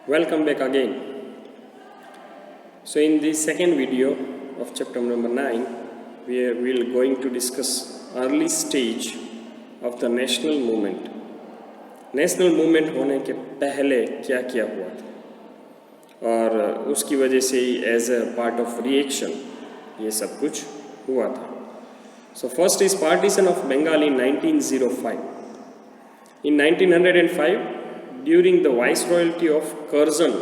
Welcome back again. So in this second video of chapter number 9, we will going to discuss early stage of the national movement. National movement होने के पहले क्या क्या हुआ था और उसकी वजह से ही as a part of reaction ये सब कुछ हुआ था. So first is partition of Bengal in 1905. In 1905, during the viceroyalty of Curzon,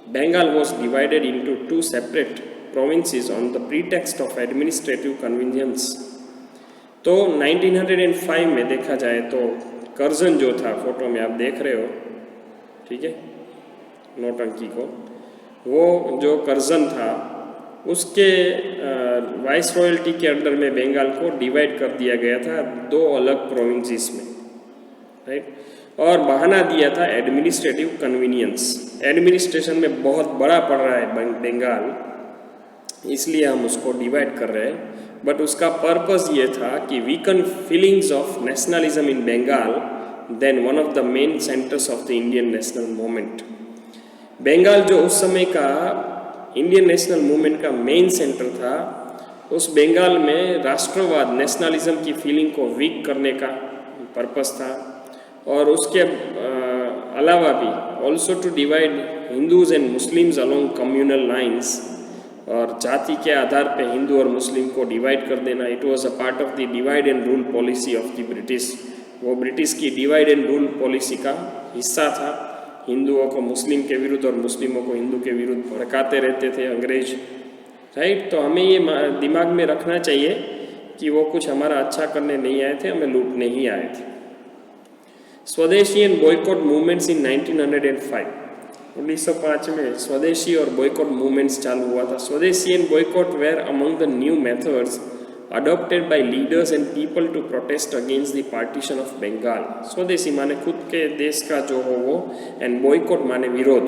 Bengal was divided into two separate provinces on the pretext of administrative convenience. तो 1905 में देखा जाए तो कर्जन जो था, फोटो में आप देख रहे हो, ठीक है, नौटंकी को, वो जो कर्जन था उसके वाइस रॉयल्टी के अंडर में बंगाल को डिवाइड कर दिया गया था दो अलग प्रोविंसेस में, राइट. और बहाना दिया था एडमिनिस्ट्रेटिव कन्वीनियंस. एडमिनिस्ट्रेशन में बहुत बड़ा पड़ रहा है बंगाल, इसलिए हम उसको डिवाइड कर रहे हैं. बट उसका पर्पस ये था कि weaken feelings of nationalism in Bengal then one of the main centres of the Indian national movement. Bengal जो उस समय का इंडियन नेशनल मूवमेंट का मेन सेंटर था, उस बंगाल में राष्ट्रवाद, नेशनलिज्म की फीलिंग को वीक करने का पर्पस था. और उसके अलावा भी also to divide Hindus and Muslims along communal lines, और जाति के आधार पे हिंदू और मुस्लिम को डिवाइड कर देना. It was a part of the divide and rule policy of the British. वो ब्रिटिश की डिवाइड एंड रूल पॉलिसी का हिस्सा था. हिंदुओं को मुस्लिम के विरुद्ध और मुस्लिमों को हिंदू के विरुद्ध भड़काते रहते थे अंग्रेज, राइट. तो हमें ये दिमाग में रखना चाहिए कि वो कुछ हमारा अच्छा करने नहीं आए थे, हमें लूटने ही आए थे. स्वदेशी एंड बॉयकॉट मूवमेंट्स इन 1905. 1905 में स्वदेशी और बॉयकॉट मूवमेंट्स चालू हुआ था. Swadeshi and boycott were among the new methods adopted by leaders and people to protest against the partition of Bengal. स्वदेशी माने खुद के देश का जो हो वो, एंड बॉयकॉट माने विरोध.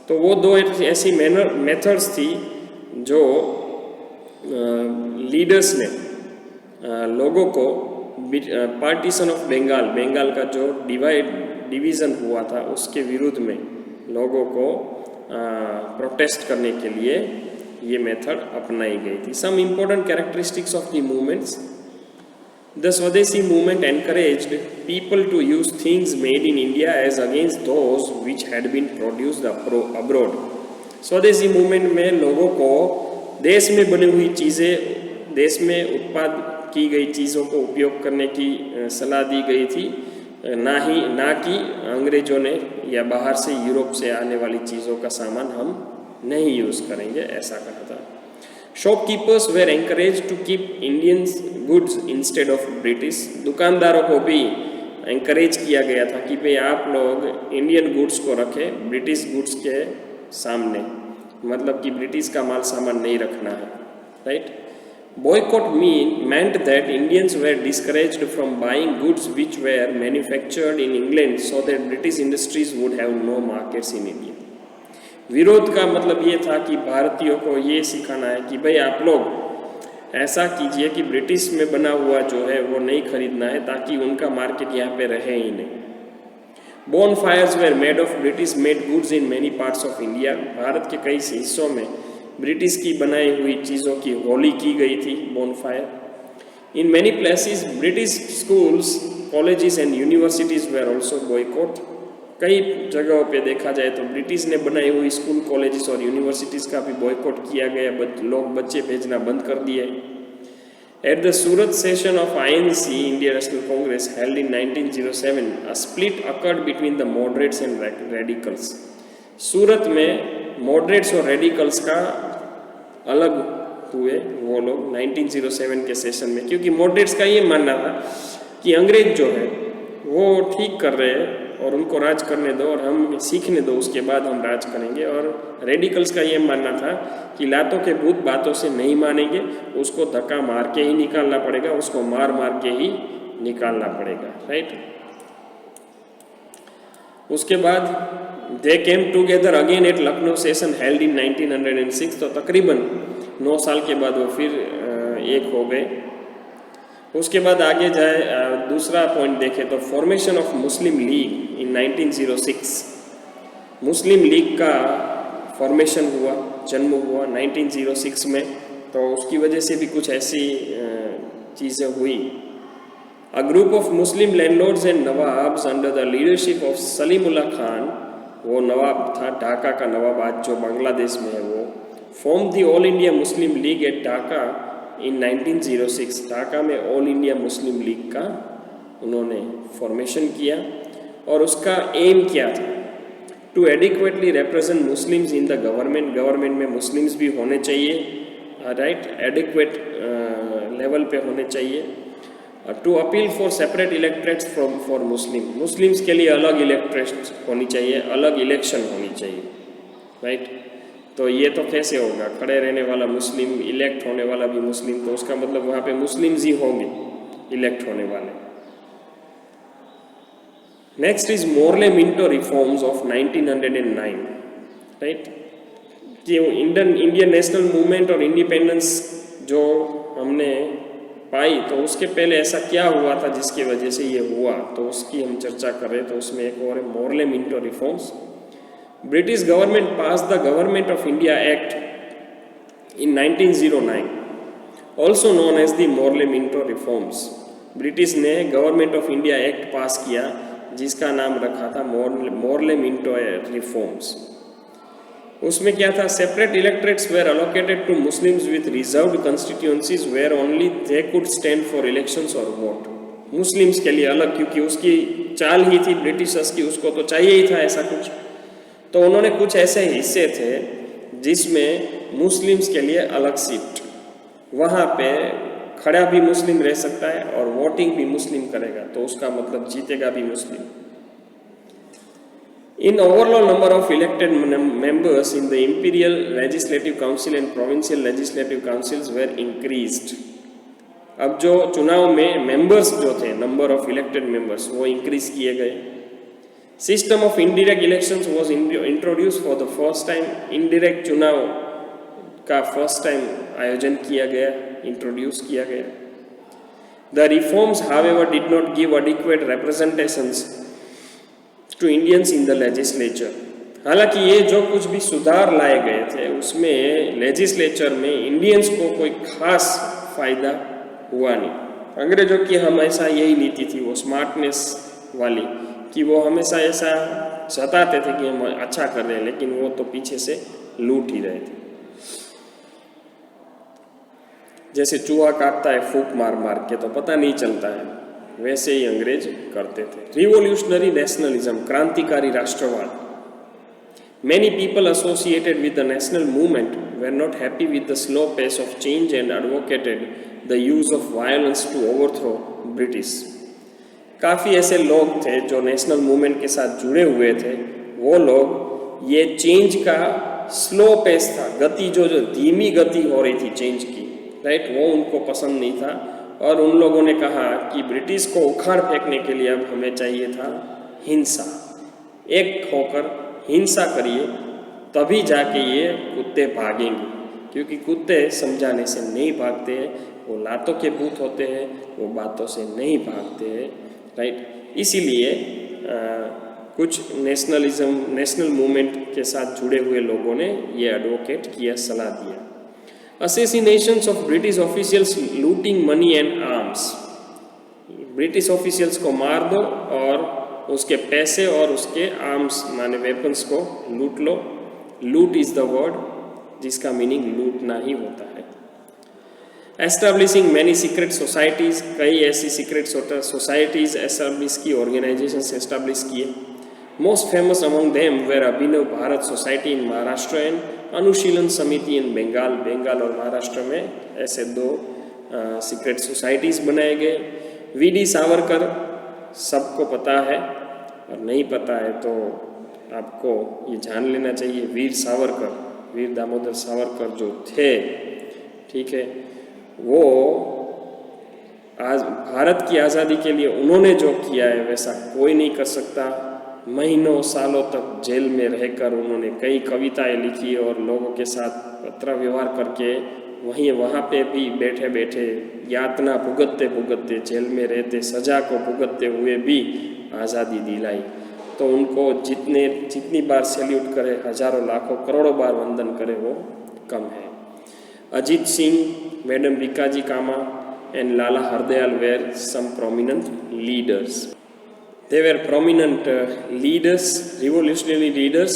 तो वो दो ऐसी मेथड्स थी जो लीडर्स ने लोगों को पार्टीशन ऑफ बंगाल का जो डिवीज़न हुआ था उसके विरुद्ध में लोगों को प्रोटेस्ट करने के लिए ये मेथड अपनाई गई थी. Some important characteristics of the movements. The Swadeshi movement encouraged people to use things made in India as against those which had been produced abroad. Swadeshi movement में लोगों को देश में बनी हुई चीज़ें, देश में उत्पाद की गई चीज़ों को उपयोग करने की सलाह दी गई थी, ना कि अंग्रेजों ने या बाहर से यूरोप से आने वाली चीज़ों का सामान हम नहीं यूज़ करेंगे, ऐसा कहा था. Shopkeepers were encourage to keep Indians goods instead of British. दुकानदारों को भी एंकरेज किया गया था कि भाई आप लोग इंडियन गुड्स को रखें ब्रिटिश गुड्स के सामने, मतलब कि ब्रिटिश का माल सामान नहीं रखना है, right. Boycott meant that Indians were discouraged from buying goods which were manufactured in England so that British industries would have no markets in India. विरोध का मतलब ये था कि भारतीयों को ये सिखाना है कि भाई आप लोग ऐसा कीजिए कि ब्रिटिश में बना हुआ जो है वो नहीं खरीदना है, ताकि उनका मार्केट यहाँ पे रहे ही नहीं. Bonfires were made of British made goods in many parts of India. Bharat के कई हिस्सों में ब्रिटिश की बनाई हुई चीज़ों की होली की गई थी, bonfire. In many places British schools, colleges and universities were also boycott. कई जगहों पे देखा जाए तो ब्रिटिश ने बनाई हुई स्कूल, कॉलेजेस और यूनिवर्सिटीज़ का भी बॉयकॉट किया गया. लोग बच्चे भेजना बंद कर दिए. At the Surat session of INC, Indian National Congress, held in 1907, a split occurred between the moderates and radicals. Surat में मॉडरेट्स और रेडिकल्स का अलग हुए वो लोग 1907 के सेशन में, क्योंकि मॉडरेट्स का ये मानना था कि अंग्रेज जो है वो ठीक कर रहे हैं और उनको राज करने दो और हम सीखने दो, उसके बाद हम राज करेंगे. और रेडिकल्स का ये मानना था कि लातों के भूत बातों से नहीं मानेंगे, उसको धक्का मार के ही निकालना पड़ेगा, उसको मार मार के ही निकालना पड़ेगा, राइट. उसके बाद they came together again at Lucknow session held in 1906. तो तकरीबन 9 साल के बाद वो फिर एक हो गए. उसके बाद आगे जाए, दूसरा पॉइंट देखें तो formation of Muslim league in 1906. Muslim league का फॉर्मेशन हुआ, जन्म हुआ 1906 में, तो उसकी वजह से भी कुछ ऐसी चीज़ें हुई। A group of Muslim landlords and nawabs under the leadership of Salimullah Khan, वो नवाब था, ढाका का नवाब आज जो बांग्लादेश में है वो, form the All India Muslim League at Dhaka in 1906। Dhaka में ऑल इंडिया मुस्लिम लीग का उन्होंने फॉर्मेशन किया और उसका एम क्या था, to adequately represent Muslims in the government, government में मुस्लिम्स भी होने चाहिए, राइट, एडिक्वेट लेवल पे होने चाहिए। To appeal for separate electorates from for Muslim, Muslims के लिए अलग इलेक्ट्रेट्स होनी चाहिए, अलग इलेक्शन होनी चाहिए, राइट। तो ये तो कैसे होगा, खड़े रहने वाला मुस्लिम, इलेक्ट होने वाला भी मुस्लिम, तो उसका मतलब वहाँ पे मुस्लिम्स ही होंगे इलेक्ट होने वाले। Next is Morley Minto reforms of 1909, right. कि इंडियन नेशनल मूवमेंट और इंडिपेंडेंस जो हमने पाई, तो उसके पहले ऐसा क्या हुआ था जिसकी वजह से ये हुआ, तो उसकी हम चर्चा करें। तो उसमें एक और है Morley Minto reforms. British government pass the government of India act in 1909, also known as the Morley Minto reforms. British ने government of India act pass किया जिसका नाम रखा था मोर्ले मिंटो रिफॉर्म्स। उसमें क्या था, separate electorates were allocated to Muslims with reserved constituencies where only they could stand for elections और वोट। मुस्लिम्स के लिए अलग, क्योंकि उसकी चाल ही थी ब्रिटिशर्स की, उसको तो चाहिए ही था ऐसा कुछ, तो उन्होंने कुछ ऐसे हिस्से थे जिसमें मुस्लिम्स के लिए अलग सीट, वहाँ पे खड़ा भी मुस्लिम रह सकता है और वोटिंग भी मुस्लिम करेगा, तो उसका मतलब जीतेगा भी मुस्लिम। In overall number of elected members in the Imperial Legislative Council and Provincial Legislative Councils were increased. अब जो चुनाव में मेंबर्स जो थे, नंबर ऑफ इलेक्टेड मेंबर्स, वो इंक्रीज किए गए। System of indirect elections was introduce for the first time. Indirect चुनाव का फर्स्ट टाइम आयोजन किया गया, इंट्रोड्यूस किया गया। The reforms however did not give adequate representations to Indians in the legislature. हालांकि ये जो कुछ भी सुधार लाए गए थे उसमें लेजिस्लेचर में इंडियंस को कोई खास फायदा हुआ नहीं। अंग्रेजों की हमेशा यही नीति थी, वो स्मार्टनेस वाली, कि वो हमेशा ऐसा जताते थे कि हम अच्छा कर रहे हैं, लेकिन वो तो पीछे से लूट ही रहे थे। जैसे चूहा काटता है फूंक मार मार के तो पता नहीं चलता है, वैसे ही अंग्रेज करते थे। रिवोल्यूशनरी नेशनलिज्म, क्रांतिकारी राष्ट्रवाद। Many people associated with the national movement were not happy with the slow pace of change and advocated the use of violence to overthrow British. काफ़ी ऐसे लोग थे जो नेशनल मूवमेंट के साथ जुड़े हुए थे, वो लोग ये चेंज का स्लो पेस था, गति जो धीमी गति हो रही थी चेंज की, राइट, वो उनको पसंद नहीं था। और उन लोगों ने कहा कि ब्रिटिश को उखाड़ फेंकने के लिए अब हमें चाहिए था हिंसा। एक होकर हिंसा करिए तभी जाके ये कुत्ते भागेंगे, क्योंकि कुत्ते समझाने से नहीं भागते हैं, वो लातों के भूत होते हैं, वो बातों से नहीं भागते हैं, राइट। इसीलिए कुछ नेशनल मूवमेंट के साथ जुड़े हुए लोगों ने ये एडवोकेट किया, सलाह दिया। Assassinations of British officials, looting money and arms. British officials को मार दो और उसके पैसे और उसके आर्म्स माने वेपन्स को लूट लो। लूट इज द वर्ड जिसका मीनिंग लूटना ही होता है। एस्टैब्लिशिंग मैनी सीक्रेट सोसाइटीज़, कई ऐसी सीक्रेट सोसाइटीज़ एस्टैब्लिश की, ऑर्गेनाइजेशंस एस्टैब्लिश किए। Most famous among them were Abhinav Bharat society in Maharashtra and Anushilan Samiti इन बंगाल। बंगाल और महाराष्ट्र में ऐसे दो सीक्रेट सोसाइटीज़ बनाए गए। वी.डी. सावरकर सबको पता है, और नहीं पता है तो आपको ये जान लेना चाहिए। वीर सावरकर, वीर दामोदर सावरकर जो थे, ठीक है, वो आज भारत की आज़ादी के लिए उन्होंने जो किया है वैसा कोई नहीं कर सकता। महीनों सालों तक जेल में रहकर उन्होंने कई कविताएं लिखी और लोगों के साथ पत्र व्यवहार करके वहाँ पे भी बैठे बैठे यातना भुगतते भुगतते, जेल में रहते, सजा को भुगतते हुए भी आज़ादी दिलाई। तो उनको जितनी बार सैल्यूट करे, हजारों लाखों करोड़ों बार वंदन करे, वो कम है। Ajit Singh, madam Bhikaji Cama and Lala Hardayal were some prominent leaders. They were prominent leaders, revolutionary leaders.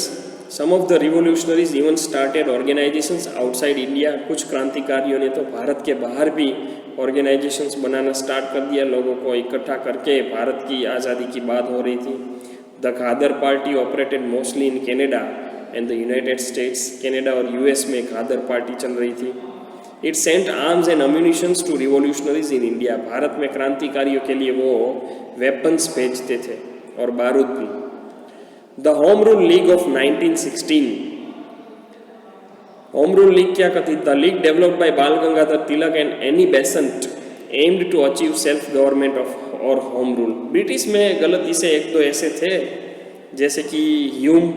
Some of the revolutionaries even started organizations outside India. कुछ क्रांतिकारियों ने तो भारत के बाहर भी organizations बनाना स्टार्ट कर दिया, लोगों को इकट्ठा करके। भारत की आज़ादी की बात हो रही थी। The Ghadar party operated mostly in Canada and the United States. Canada और US में घादर पार्टी चल रही थी। It sent arms and ammunitions to revolutionaries in India. Bharat में क्रांतिकारियों के लिए वो वेपन्स भेजते थे और बारूद भी। The Home Rule League of 1916. Home Rule League क्या कहती? The league developed by Bal Gangadhar Tilak and Annie Besant aimed to achieve self-government of और home rule. ब्रिटिश में गलती से एक दो ऐसे थे, जैसे कि ह्यूम,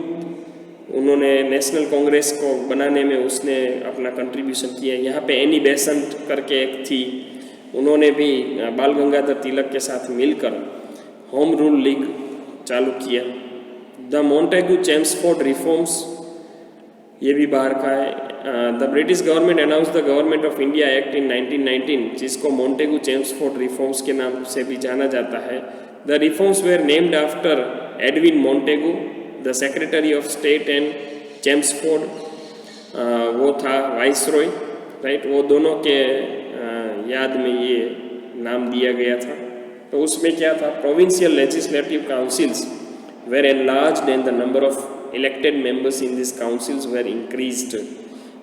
उन्होंने नेशनल कांग्रेस को बनाने में उसने अपना कंट्रीब्यूशन किया। यहाँ पे एनी बेसेंट करके एक थी, उन्होंने भी बाल गंगाधर तिलक के साथ मिलकर होम रूल लीग चालू किया। द मॉन्टेगू चेम्सफोर्ड रिफॉर्म्स, ये भी बाहर का है। The British government announce the government of India act इन 1919, जिसको मॉन्टेगू चेम्सफोर्ड रिफॉर्म्स के नाम से भी जाना जाता है। The reforms were named after Edwin Montagu, the secretary of state, and Chelmsford वो था वाइसरॉय, राइट। वो दोनों के याद में ये नाम दिया गया था। तो उसमें क्या था? Provincial legislative councils were enlarged and the number of elected members in this councils were increased.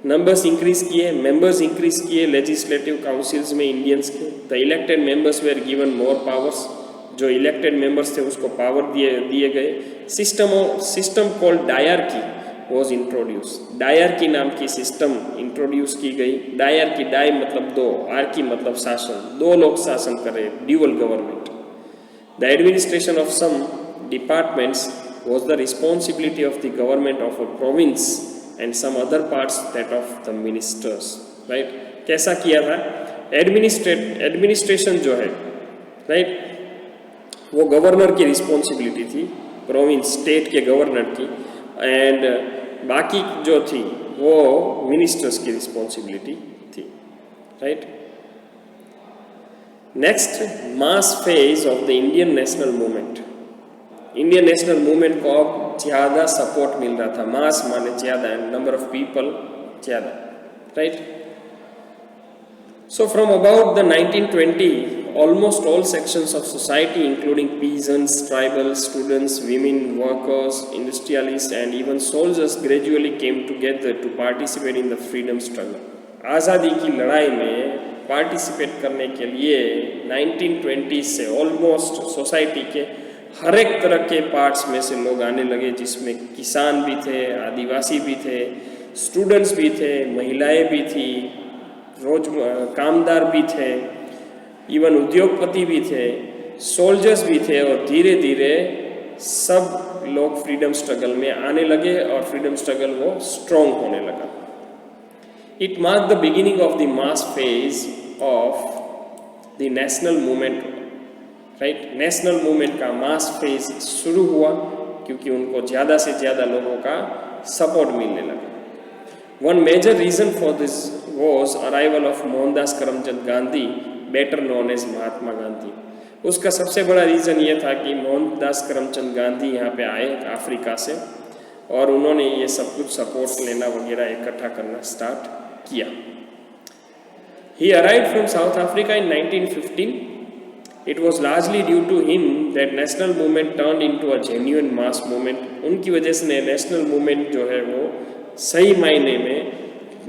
Numbers increase किए, मेंबर्स इंक्रीज किए लेजिस्लेटिव काउंसिल्स में इंडियंस के। The elected members were given more powers, जो इलेक्टेड मेंबर्स थे उसको power दिए गए। System called dyarchy was introduce, dyarchy नाम की सिस्टम इंट्रोड्यूस की गई। डायरकी, डाई मतलब दो, आर्की मतलब शासन, दो लोग शासन कर रहे, dual government. The administration of some departments was the responsibility of the government of a province and some other parts that of the ministers, right. कैसा किया था? एडमिनिस्ट्रेशन जो है, राइट, वो गवर्नर की रिस्पॉन्सिबिलिटी थी, प्रोविंस स्टेट के governor की, एंड बाकी जो थी वो मिनिस्टर्स की रिस्पॉन्सिबिलिटी थी, right. Next, mass phase of the Indian national movement. Indian national movement को अब ज़्यादा सपोर्ट मिल रहा था। मास माने ज़्यादा, नंबर ऑफ पीपल ज़्यादा, right. So from about the 1920, almost all sections of society, including peasants, tribals, students, women, workers, industrialists, and even soldiers, gradually came together to participate in the freedom struggle. आज़ादी की लड़ाई में participate करने के लिए 1920 से almost society के हर एक तरह के पार्ट्स में से लोग आने लगे, जिसमें किसान भी थे, आदिवासी भी थे, स्टूडेंट्स भी थे, महिलाएं भी थी, कामदार भी थे, इवन उद्योगपति भी थे, सोल्जर्स भी थे, और धीरे धीरे सब लोग फ्रीडम स्ट्रगल में आने लगे और फ्रीडम स्ट्रगल वो स्ट्रॉन्ग होने लगा। It mark the beginning of the mass phase of the national movement, right. National movement का मास फेज शुरू हुआ क्योंकि उनको ज़्यादा से ज़्यादा लोगों का सपोर्ट मिलने लगा। One major reason for this was arrival of Mohandas Karamchand Gandhi, better known as Mahatma Gandhi. उसका सबसे बड़ा रीज़न ये था कि मोहनदास करमचंद गांधी यहाँ पे आए अफ्रीका से, और उन्होंने ये सब कुछ सपोर्ट लेना वगैरह इकट्ठा करना स्टार्ट किया। He arrived from South Africa in 1915. It was largely due to him that national movement turned into a genuine mass movement. उनकी वजह से नेशनल मूवमेंट जो है वो सही मायने में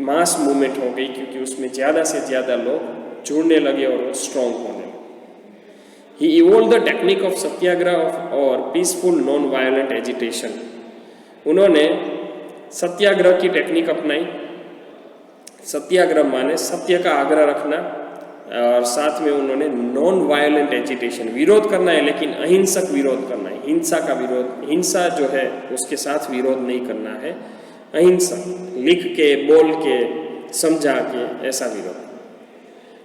मास मूवमेंट हो गई, क्योंकि उसमें ज़्यादा से ज़्यादा लोग जुड़ने लगे और वो स्ट्रॉन्ग होने लगे। He evolved the technique of सत्याग्रह और पीसफुल नॉन वायलेंट एजिटेशन। उन्होंने सत्याग्रह की टेक्निक अपनाई। सत्याग्रह माने सत्य का आग्रह रखना, और साथ में उन्होंने नॉन वायलेंट एजिटेशन, विरोध करना है लेकिन अहिंसक विरोध करना है, हिंसा का विरोध, हिंसा जो है उसके साथ विरोध नहीं करना है, अहिंसा, लिख के, बोल के, समझा के, ऐसा विरोध।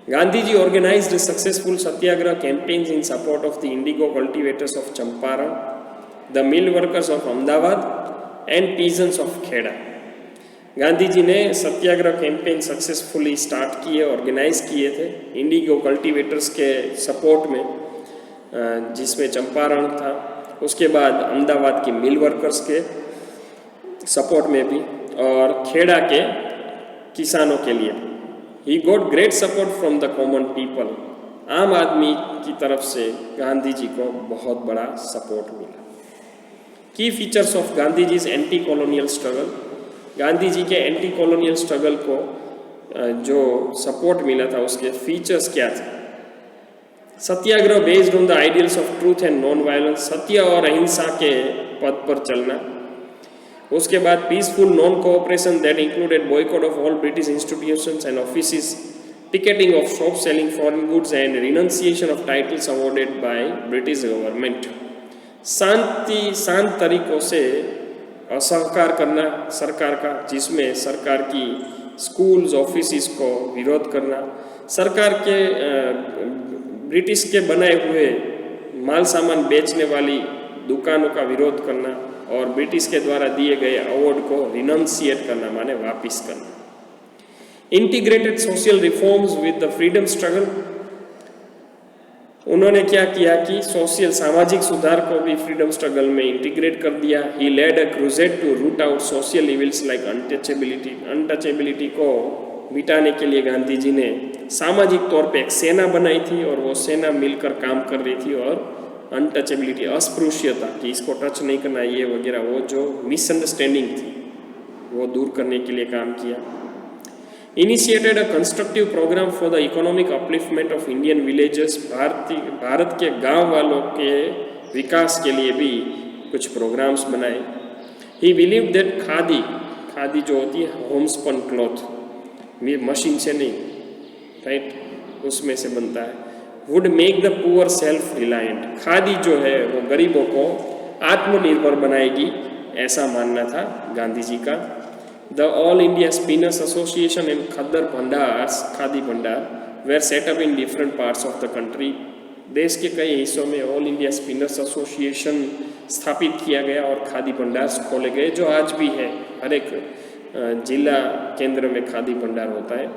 Gandhi ji organized successful satyagraha campaigns in support of the indigo cultivators of Champaran the mill workers of Ahmedabad and peasants of Kheda. Gandhi ji ने सत्याग्रह कैंपेन सक्सेसफुली स्टार्ट किए, ऑर्गेनाइज किए थे इंडिगो कल्टीवेटर्स के सपोर्ट में, जिसमें चंपारण था, उसके बाद अहमदाबाद की मिल वर्कर्स के सपोर्ट में भी, और खेड़ा के किसानों के लिए। He got great support from the common people. आम आदमी की तरफ से गांधी जी को बहुत बड़ा सपोर्ट मिला। Key features of Gandhi ji's anti colonial struggle. Gandhi ji के एंटी कॉलोनियल स्ट्रगल को जो सपोर्ट मिला था उसके फीचर्स क्या थे? Satyagraha based on the ideals of truth and non violence, सत्य और अहिंसा के पद पर चलना। उसके बाद peaceful non cooperation that included boycott of all British institutions and offices, picketing of shop selling foreign goods and renunciation of titles awarded by British government. शांत तरीकों से असहकार करना सरकार का, जिसमें सरकार की स्कूल्स ऑफिसेस को विरोध करना, सरकार के ब्रिटिश के बनाए हुए माल सामान बेचने वाली दुकानों का विरोध करना, और ब्रिटिश के द्वारा दिए गए अवार्ड को रिनंसिएट करना माने वापिस करना। Integrated social reforms with the freedom struggle. उन्होंने क्या किया कि सोशल सामाजिक सुधार को भी फ्रीडम स्ट्रगल में इंटीग्रेट कर दिया। He led a crusade to root out social evils like untouchability. Untouchability को मिटाने के लिए गांधी जी ने सामाजिक तौर पे एक सेना बनाई थी, और वो सेना मिलकर काम कर रही थी, और अनटचेबिलिटी, अस्पृश्यता कि इसको टच नहीं करना ये वगैरह, वो जो मिसअंडरस्टैंडिंग थी वो दूर करने के लिए काम किया। Initiated a constructive programme for the economic upliftment of Indian villages. Bharat के गांव वालों के विकास के लिए भी कुछ प्रोग्राम्स बनाए। ही बिलीव दैट खादी जो होती है होमस्पन क्लॉथ, मशीन से नहीं, राइट, उसमें से बनता है, would make the poor self reliant. Khadi जो है वो गरीबों को आत्मनिर्भर बनाएगी, ऐसा मानना था गांधी जी का। The All India Spinners Association and Khaddar Bhandars, Khadi Bhandar, were set up in different parts of the country. देश के कई हिस्सों में ऑल इंडिया स्पिनर्स एसोसिएशन स्थापित किया गया और खादी भंडार्स खोले गए, जो आज भी है। हर एक जिला केंद्र में खादी भंडार होता है।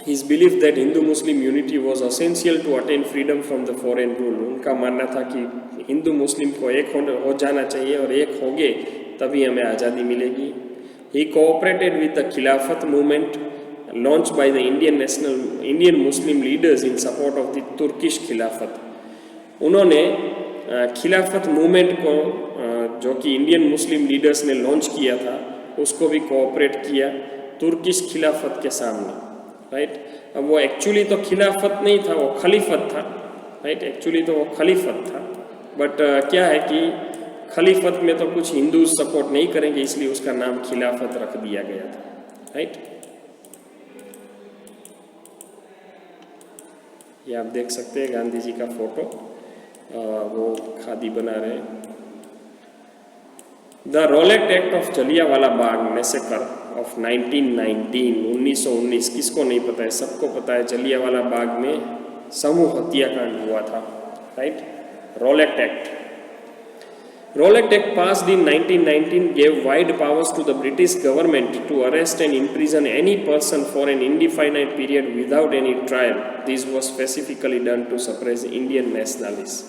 His belief that Hindu-Muslim unity was essential to attain freedom from the foreign rule. उनका मानना था कि हिंदू मुस्लिम को एक हो जाना चाहिए, और एक होंगे तभी हमें आज़ादी मिलेगी। He cooperated with the Khilafat movement launched by the Indian Muslim leaders in support of the Turkish Khilafat. उन्होंने खिलाफत मूवमेंट को, जो कि इंडियन मुस्लिम लीडर्स ने लॉन्च किया था, उसको भी कोऑपरेट किया तुर्किश खिलाफत के सामने, राइट। अब वो एक्चुअली तो खिलाफत नहीं था, वो खलीफत था, राइट। एक्चुअली तो वो खलीफत था, बट क्या है कि खलीफत में तो कुछ हिंदू सपोर्ट नहीं करेंगे, इसलिए उसका नाम खिलाफत रख दिया गया था, राइट। ये आप देख सकते हैं गांधी जी का फोटो, वो खादी बना रहे हैं। The Rowlatt Act of Jallianwala Bagh massacre of 1919, किसको नहीं पता है, सबको पता है। जलियांवाला बाग में समूह हत्याकांड हुआ था, right. Rowlatt Act passed in 1919 gave wide powers to the British government to arrest and imprison any person for an indefinite period without any trial. This was specifically done to suppress Indian nationalists.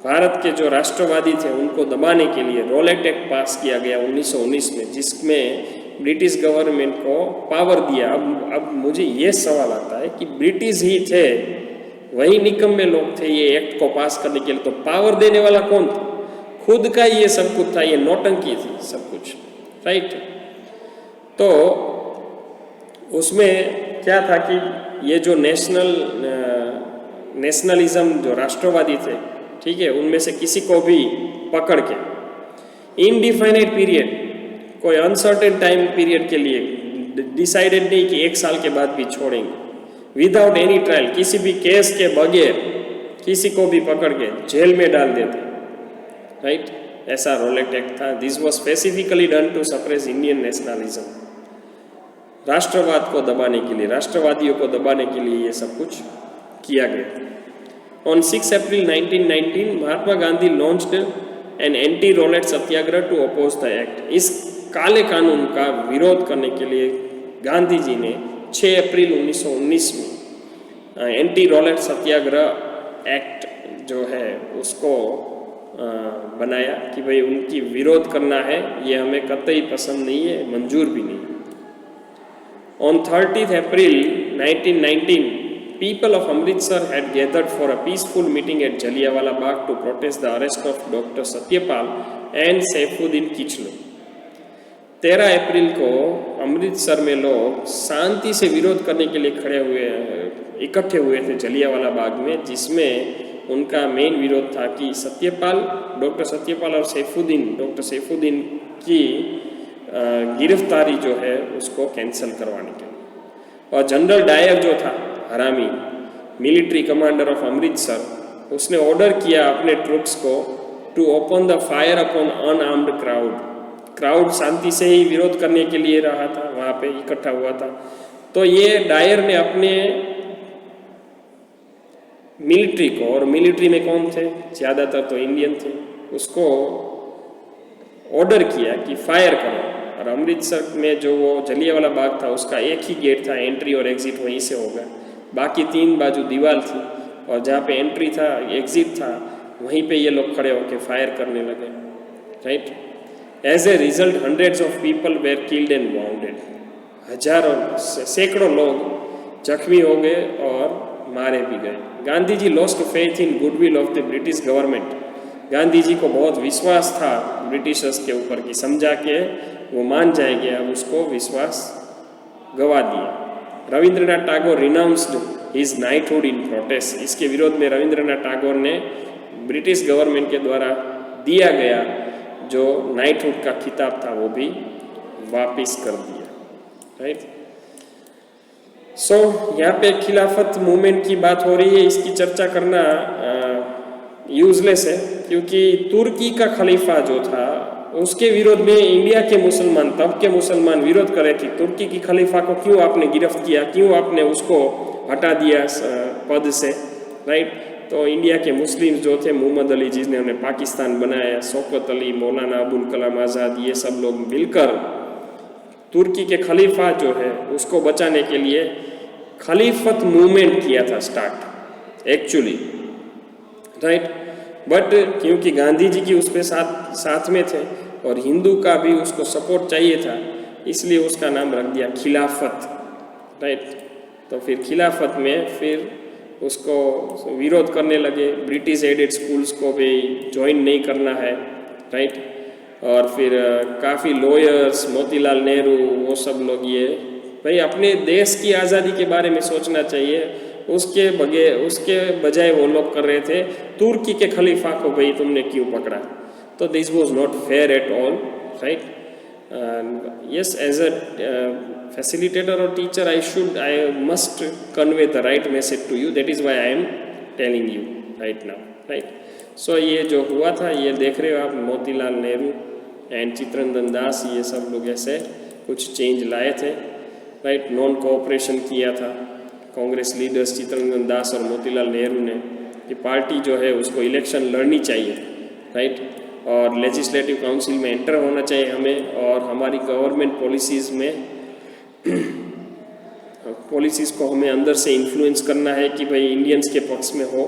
Bharat के जो राष्ट्रवादी थे उनको दबाने के लिए roulette act pass किया गया 1919 में, जिसमें ब्रिटिश गवर्नमेंट को पावर दिया। अब मुझे ये सवाल आता है कि ब्रिटिश ही थे, वही निकम्मे लोग थे ये एक्ट को पास करने के लिए, तो पावर देने वाला कौन था? खुद का ये सब कुछ था, ये नौटंकी थी सब कुछ, राइट। तो उसमें क्या था कि ये जो नेशनलिज्म जो राष्ट्रवादी थे, ठीक है, उनमें से किसी को भी पकड़ के इनडिफाइनाइट पीरियड, कोई अनसर्टेन टाइम पीरियड के लिए, डिसाइडेड नहीं कि 1 साल के बाद भी छोड़ेंगे, विदाउट एनी ट्रायल, किसी भी केस के बगैर किसी को भी पकड़ के जेल में डाल देते, राइट। ऐसा रोलेट एक्ट था। This was specifically done to suppress Indian nationalism. राष्ट्रवाद को दबाने के लिए, राष्ट्रवादियों को दबाने के लिए ये सब कुछ किया गया। On 6 April 1919, Mahatma Gandhi launched an anti-Rowlatt Satyagraha to oppose the act. इस काले कानून का विरोध करने के लिए गांधी जी ने 6 अप्रैल 1919 में एंटी रॉलेट सत्याग्रह एक्ट जो है उसको बनाया कि भाई उनकी विरोध करना है, ये हमें कतई पसंद नहीं है, मंजूर भी नहीं। On 30th April 1919, people of Amritsar had gathered for a peaceful meeting at Jallianwala Bagh to protest the arrest of Dr. Satyapal and Saifuddin Kichlu. 13 अप्रैल को अमृतसर में लोग शांति से विरोध करने के लिए इकट्ठे हुए थे जलियांवाला बाग में, जिसमें उनका मेन विरोध था कि डॉक्टर सत्यपाल और डॉक्टर सैफुद्दीन की गिरफ्तारी जो है उसको कैंसिल करवाने के लिए। और जनरल डायर जो था हरामी, मिलिट्री कमांडर ऑफ अमृतसर, उसने ऑर्डर किया अपने ट्रूप्स को to open the fire upon unarmed crowd शांति से ही विरोध करने के लिए रहा था, वहाँ पे इकट्ठा हुआ था। तो ये डायर ने अपने मिलिट्री को, और मिलिट्री में कौन थे, ज़्यादातर तो इंडियन थे, उसको ऑर्डर किया कि फायर करो। और अमृतसर में जो वो जलियांवाला बाग था उसका एक ही गेट था, एंट्री और एग्जिट वहीं से होगा, बाकी 3 बाजू दीवार थी, और जहाँ पे एंट्री था एग्जिट था वहीं पे ये लोग खड़े होकर फायर करने लगे, right. As a result hundreds of people were killed and wounded, हजारों सैकड़ों लोग जख्मी हो गए और मारे भी गए। Gandhi ji lost faith in goodwill of the British government, Gandhi ji को बहुत विश्वास था ब्रिटिशर्स के ऊपर कि समझा के वो मान जाएंगे, अब उसको विश्वास गवा दिया। Rabindranath Tagore renounced his knighthood in protest, इसके विरोध में रविंद्रनाथ टैगोर ने ब्रिटिश गवर्नमेंट के द्वारा दिया गया जो नाइटहुड का खिताब था वो भी वापस कर दिया, राइट। सो यहाँ पे खिलाफत मूवमेंट की बात हो रही है, इसकी चर्चा करना यूजलेस है, क्योंकि तुर्की का खलीफा जो था उसके विरोध में इंडिया के मुसलमान, तब के मुसलमान विरोध कर रहे थे। तुर्की की खलीफा को क्यों आपने गिरफ्त किया, क्यों आपने उसको हटा दिया पद से, राइट। तो इंडिया के मुस्लिम जो थे, मोहम्मद अली जिसने उन्हें पाकिस्तान बनाया, शौकत अली, मौलाना अबुल कलाम आज़ाद, ये सब लोग मिलकर तुर्की के खलीफा जो है उसको बचाने के लिए खलीफत मूवमेंट किया था स्टार्ट एक्चुअली, राइट। बट क्योंकि गांधी जी की उस पर साथ में थे और हिंदू का भी उसको सपोर्ट चाहिए था, इसलिए उसका नाम रख दिया खिलाफत, राइट। तो फिर खिलाफत में फिर उसको विरोध करने लगे, ब्रिटिश एडेड स्कूल्स को भी ज्वाइन नहीं करना है, राइट। और फिर काफ़ी लॉयर्स, मोतीलाल नेहरू, वो सब लोग ये भाई अपने देश की आज़ादी के बारे में सोचना चाहिए, उसके बजाय वो लोग कर रहे थे तुर्की के खलीफा को भाई तुमने क्यों पकड़ा। तो this was not fair at all, right. yes, as a facilitator or teacher, I must convey the right message to you. That is why I am telling you right now, right. So ये जो हुआ था, ये देख रहे हो आप, Motilal Nehru and Chittaranjan Das, ये सब लोग ऐसे कुछ चेंज लाए थे, राइट। नॉन कोऑपरेशन किया था कांग्रेस लीडर्स चित्तरंजन दास और मोतीलाल नेहरू ने कि पार्टी जो है उसको इलेक्शन लड़नी चाहिए, राइट, और लेजिस्लेटिव काउंसिल में एंटर होना चाहिए हमें, और हमारी गवर्नमेंट पॉलिसीज़ को हमें अंदर से इन्फ्लुएंस करना है कि भाई इंडियंस के पक्ष में हो।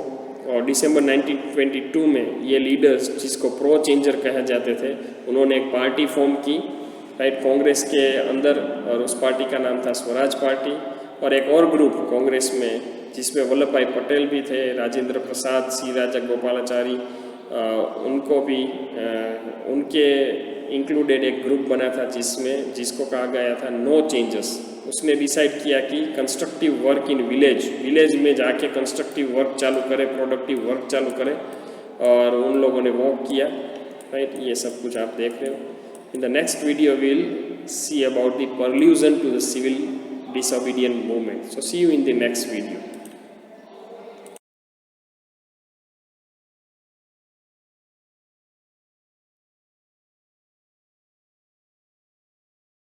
और दिसंबर 1922 में ये लीडर्स, जिसको प्रो चेंजर कहा जाते थे, उन्होंने एक पार्टी फॉर्म की, राइट, कांग्रेस के अंदर, और उस पार्टी का नाम था स्वराज पार्टी। और एक और ग्रुप कांग्रेस में जिसमें वल्लभ भाई पटेल भी थे, राजेंद्र प्रसाद, सी राजा गोपालाचारी, उनको भी उनके इंक्लूडेड एक ग्रुप बना था जिसको कहा गया था नो चेंजेस। उसने डिसाइड किया कि कंस्ट्रक्टिव वर्क इन विलेज में जाके कंस्ट्रक्टिव वर्क चालू करे, प्रोडक्टिव वर्क चालू करे, और उन लोगों ने वो किया, राइट। ये सब कुछ आप देख रहे हो। In the next video will see about the prelude to the civil disobedient movement. So see you in the next video.